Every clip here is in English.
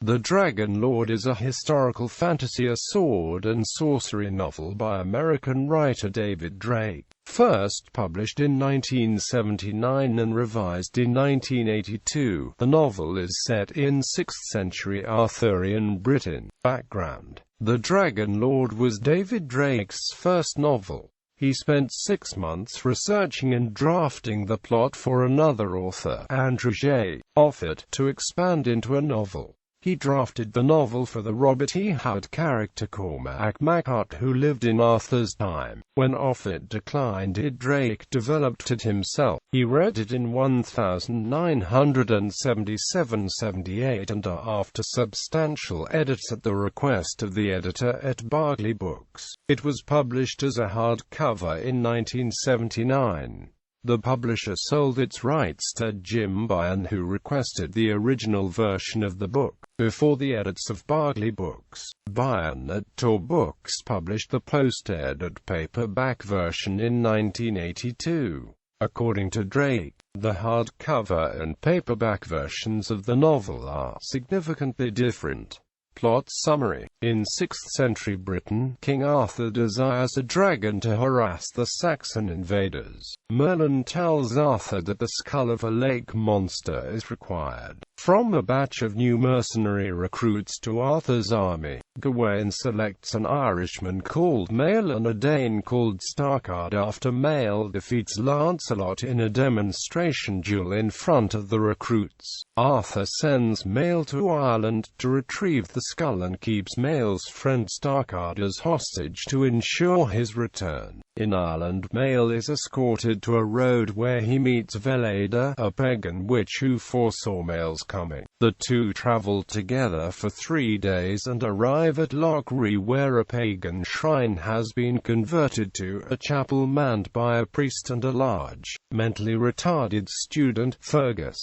The Dragon Lord is a historical fantasy, a sword and sorcery novel by American writer David Drake.First published in 1979 and revised in 1982. The novel is set in 6th century Arthurian Britain. Background: The Dragon Lord was David Drake's first novel. He spent 6 months researching and drafting the plot for another author, Andrew J. Offutt, to expand into a novel. He drafted the novel for the Robert E. Howard character Cormac MacArt, who lived in Arthur's time. When Offutt declined it, Drake developed it himself. He read it in 1977-78 and after substantial edits at the request of the editor at Barclay Books, it was published as a hardcover in 1979. The publisher sold its rights to Jim Byrne, who requested the original version of the book. Before the edits of Barclay Books, Byrne at Tor Books published the post-edit paperback version in 1982. According to Drake, the hardcover and paperback versions of the novel are significantly different. Plot summary: in 6th century Britain, King Arthur desires a dragon to harass the Saxon invaders. Merlin tells Arthur that the skull of a lake monster is required. From a batch of new mercenary recruits to Arthur's army, Gawain selects an Irishman called Mael and a Dane called Starkard after Mael defeats Lancelot in a demonstration duel in front of the recruits. Arthur sends Mael to Ireland to retrieve the skull and keeps Mael's friend Starkard as hostage to ensure his return. In Ireland, Mael is escorted to a road where he meets Veleda, a pagan witch who foresaw Mael's coming. The two travel together for 3 days and arrive at Loch Ree, where a pagan shrine has been converted to a chapel manned by a priest and a large, mentally retarded student, Fergus.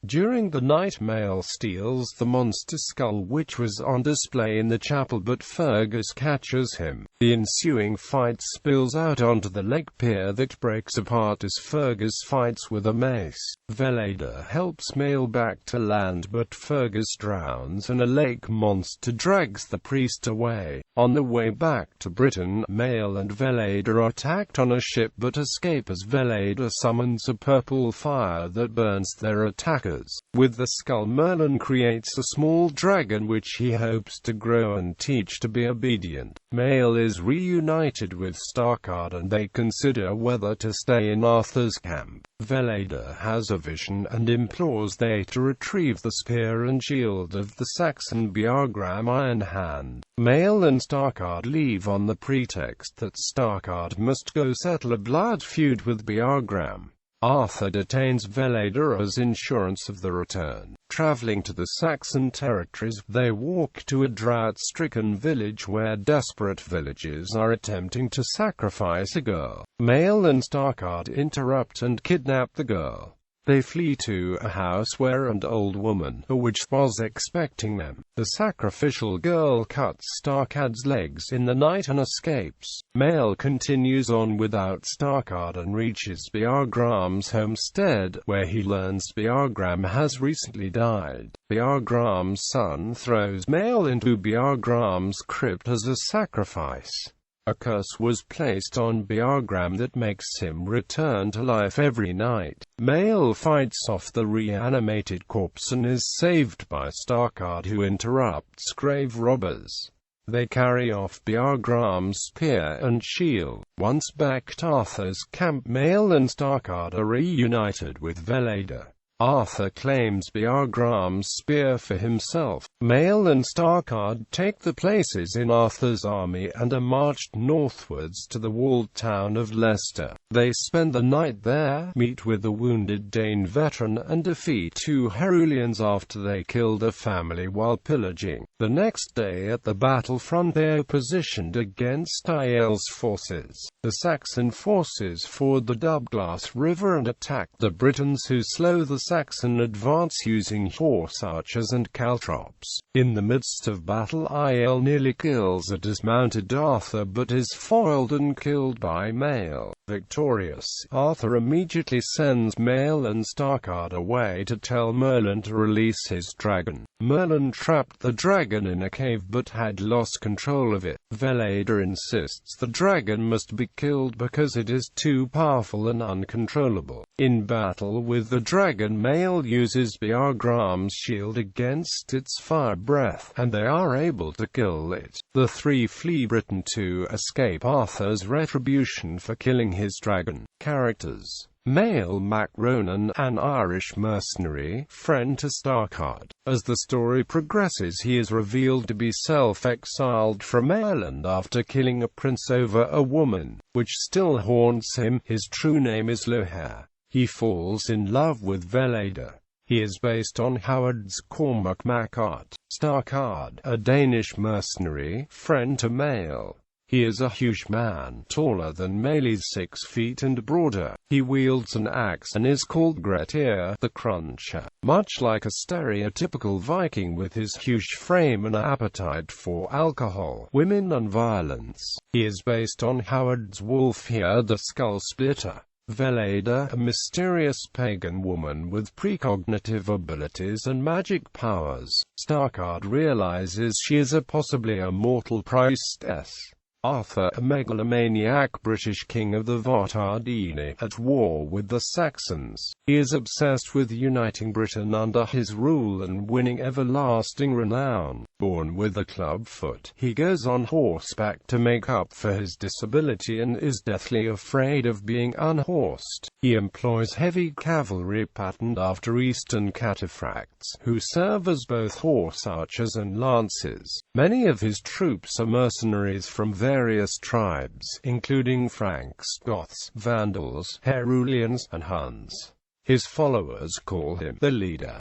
During the night, Mael steals the monster skull which was on display in the chapel, but Fergus catches him. The ensuing fight spills out onto the lake pier that breaks apart as Fergus fights with a mace. Veleda helps Mael back to land, but Fergus drowns and a lake monster drags the priest away. On the way back to Britain, Mael and Veleda are attacked on a ship but escape as Veleda summons a purple fire that burns their attackers. With the skull, Merlin creates a small dragon which he hopes to grow and teach to be obedient. Mael is reunited with Starkard and they consider whether to stay in Arthur's camp. Veleda has a vision and implores they to retrieve the spear and shield of the Saxon Beargram Iron Hand. Mael and Starkard leave on the pretext that Starkard must go settle a blood feud with Beargram. Arthur detains Veleda as insurance of the return. Traveling to the Saxon territories, they walk to a drought-stricken village where desperate villagers are attempting to sacrifice a girl. Mael and Starkard interrupt and kidnap the girl. They flee to a house where an old woman, a witch, was expecting them. The sacrificial girl cuts Starkard's legs in the night and escapes. Mael continues on without Starkard and reaches Beargram's homestead, where he learns Beargram has recently died. Beargram's son throws Mael into Beargram's crypt as a sacrifice. A curse was placed on Beargram that makes him return to life every night. Mael fights off the reanimated corpse and is saved by Starkard, who interrupts grave robbers. They carry off Beargram's spear and shield. Once back at Arthur's camp, Mael and Starkard are reunited with Veleda. Arthur claims Beargram's spear for himself. Mael and Starkard take the places in Arthur's army and are marched northwards to the walled town of Leicester. They spend the night there, meet with a wounded Dane veteran and defeat 2 Herulians after they killed a family while pillaging. The next day at the battlefront they are positioned against Ael's forces. The Saxon forces ford the Dubglas River and attack the Britons, who slow the Saxon advance using horse archers and caltrops. In the midst of battle, Ael nearly kills a dismounted Arthur but is foiled and killed by Mael. Victorious, Arthur immediately sends Mael and Starkard away to tell Merlin to release his dragon. Merlin trapped the dragon in a cave but had lost control of it. Veleda insists the dragon must be killed because it is too powerful and uncontrollable. In battle with the dragon, Mael uses Beargram's shield against its fire breath, and they are able to kill it. The three flee Britain to escape Arthur's retribution for killing his dragon. Characters: Mael Mac Ronan, an Irish mercenary, friend to Starcard. As the story progresses, he is revealed to be self-exiled from Ireland after killing a prince over a woman, which still haunts him. His true name is Lohair. He falls in love with Veleda. He is based on Howard's Cormac Mac Art. Starcard, a Danish mercenary, friend to Mael. He is a huge man, taller than Mael's 6 feet and broader. He wields an axe and is called Grettir the Cruncher. Much like a stereotypical Viking with his huge frame and appetite for alcohol, women and violence, he is based on Howard's Wulfhere the Skull Splitter. Veleda, a mysterious pagan woman with precognitive abilities and magic powers. Starcard realizes she is possibly a mortal priestess. Arthur, a megalomaniac British king of the Votardini, at war with the Saxons. He is obsessed with uniting Britain under his rule and winning everlasting renown. Born with a club foot, he goes on horseback to make up for his disability and is deathly afraid of being unhorsed. He employs heavy cavalry patterned after Eastern cataphracts, who serve as both horse archers and lances. Many of his troops are mercenaries from various tribes, including Franks, Goths, Vandals, Herulians, and Huns. His followers call him the leader.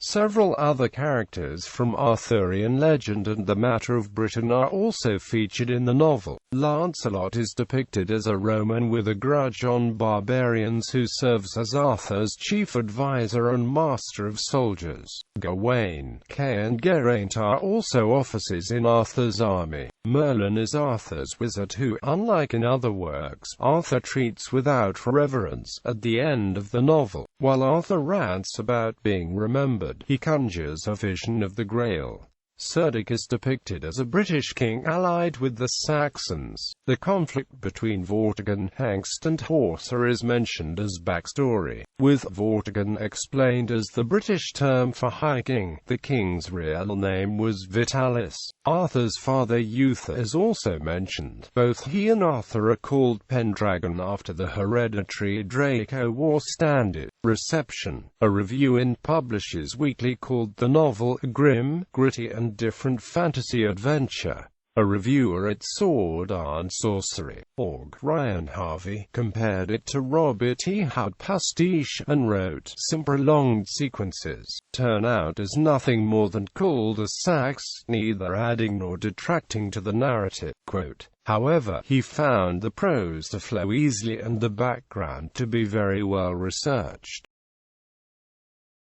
Several other characters from Arthurian legend and the matter of Britain are also featured in the novel. Lancelot is depicted as a Roman with a grudge on barbarians who serves as Arthur's chief advisor and master of soldiers. Gawain, Kay and Geraint are also officers in Arthur's army. Merlin is Arthur's wizard who, unlike in other works, Arthur treats without reverence. At the end of the novel, while Arthur rants about being remembered, he conjures a vision of the Grail. Cerdic is depicted as a British king allied with the Saxons. The conflict between Vortigern, Hengst and Horsa is mentioned as backstory, with Vortigern explained as the British term for High King. The king's real name was Vitalis. Arthur's father Uther is also mentioned. Both he and Arthur are called Pendragon after the hereditary Draco War standard. Reception. A review in Publishers Weekly called the novel a grim, gritty and different fantasy adventure. A reviewer at Sword and Sorcery. Ryan Harvey compared it to Robert E. Howard pastiche and wrote, "Some prolonged sequences turn out as nothing more than cul-de-sacs, neither adding nor detracting to the narrative." Quote, however, he found the prose to flow easily and the background to be very well researched.